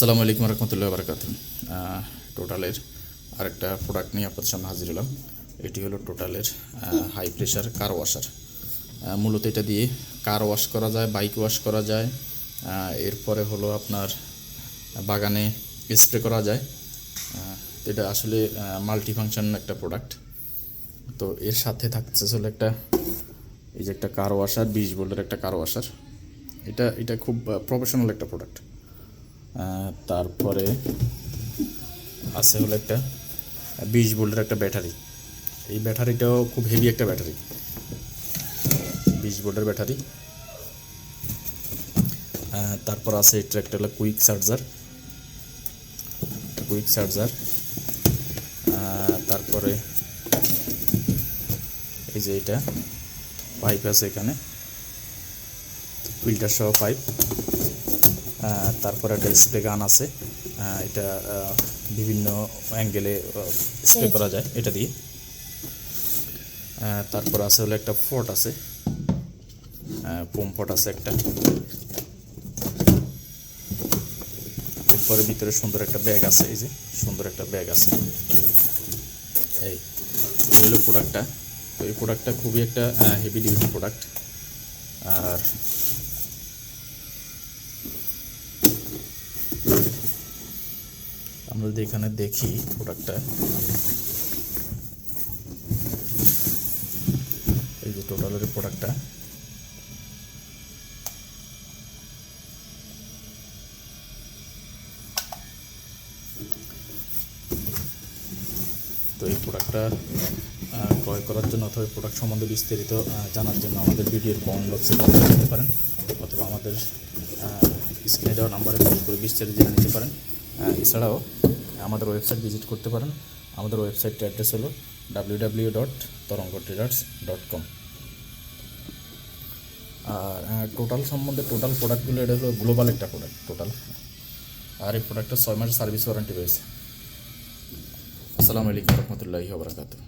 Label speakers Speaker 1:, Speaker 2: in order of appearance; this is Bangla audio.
Speaker 1: আসসালামু আলাইকুম রহমতুল্লাহ বারকাতুহ। টোটালের আরেকটা প্রোডাক্ট নিয়ে আপনাদের সামনে হাজির হলাম। এটি হলো টোটালের হাই প্রেশার কার ওয়াশার। মূলত এটা দিয়ে কার ওয়াশ করা যায়, বাইক ওয়াশ করা যায়, এরপরে হলো আপনার বাগানে স্প্রে করা যায়। তো এটা আসলে মাল্টি ফাংশন একটা প্রোডাক্ট। তো এর সাথে থাকছে আসলে একটা এই যে একটা কার ওয়াশার, 20 ভোল্টের একটা কার ওয়াশার। এটা খুব প্রফেশনাল একটা প্রোডাক্ট। তারপরে আছে হলো একটা 20 ভোল্টের একটা ব্যাটারি। এই ব্যাটারিটাও খুব হেভি একটা ব্যাটারি, 20 ভোল্টের ব্যাটারি। তারপর আছে এটা একটা হলো কুইক চার্জার। তারপরে এই যে এটা পাইপ আছে, এখানে ফিল্টার সহ পাইপ। তারপরে একটা স্প্রে গান আছে, এটা বিভিন্ন অ্যাঙ্গেলে স্প্রে করা যায় এটা দিয়ে। তারপর আছে হলো একটা ফট আছে, পম্পট আছে একটা। এরপরে ভিতরে সুন্দর একটা ব্যাগ আছে, এই যে সুন্দর একটা ব্যাগ আছে। এই হলো প্রোডাক্টটা। তো এই প্রোডাক্টটা খুবই একটা হেভি ডিউটি প্রোডাক্ট। আর আমরা যদি এখানে দেখি প্রোডাক্টটা, এই যে টোটালের প্রোডাক্টটা। তো এই প্রোডাক্টটা ক্রয় করার জন্য অথবা প্রোডাক্ট সম্বন্ধে বিস্তারিত জানার জন্য আমাদের ভিডিওর কমেন্ট বক্সে কমেন্ট করতে পারেন, অথবা আমাদের স্ক্রিনে দেওয়া নাম্বারে কল করে বিস্তারিত জেনে নিতে পারেন। এছাড়াও আমাদের ওয়েবসাইট ভিজিট করতে পারেন। আমাদের ওয়েবসাইটের অ্যাড্রেস হলো www.torongotraders.com। আর টোটাল সম্বন্ধে, টোটাল প্রোডাক্টগুলো, এটা হলো গ্লোবাল একটা প্রোডাক্ট টোটাল। আর এই প্রোডাক্টটা 6 মাসের সার্ভিস ওয়ারেন্টি রয়েছে। আসসালামু আলাইকুম রহমতুল্লাহি ওয়া বারাকাতুহু।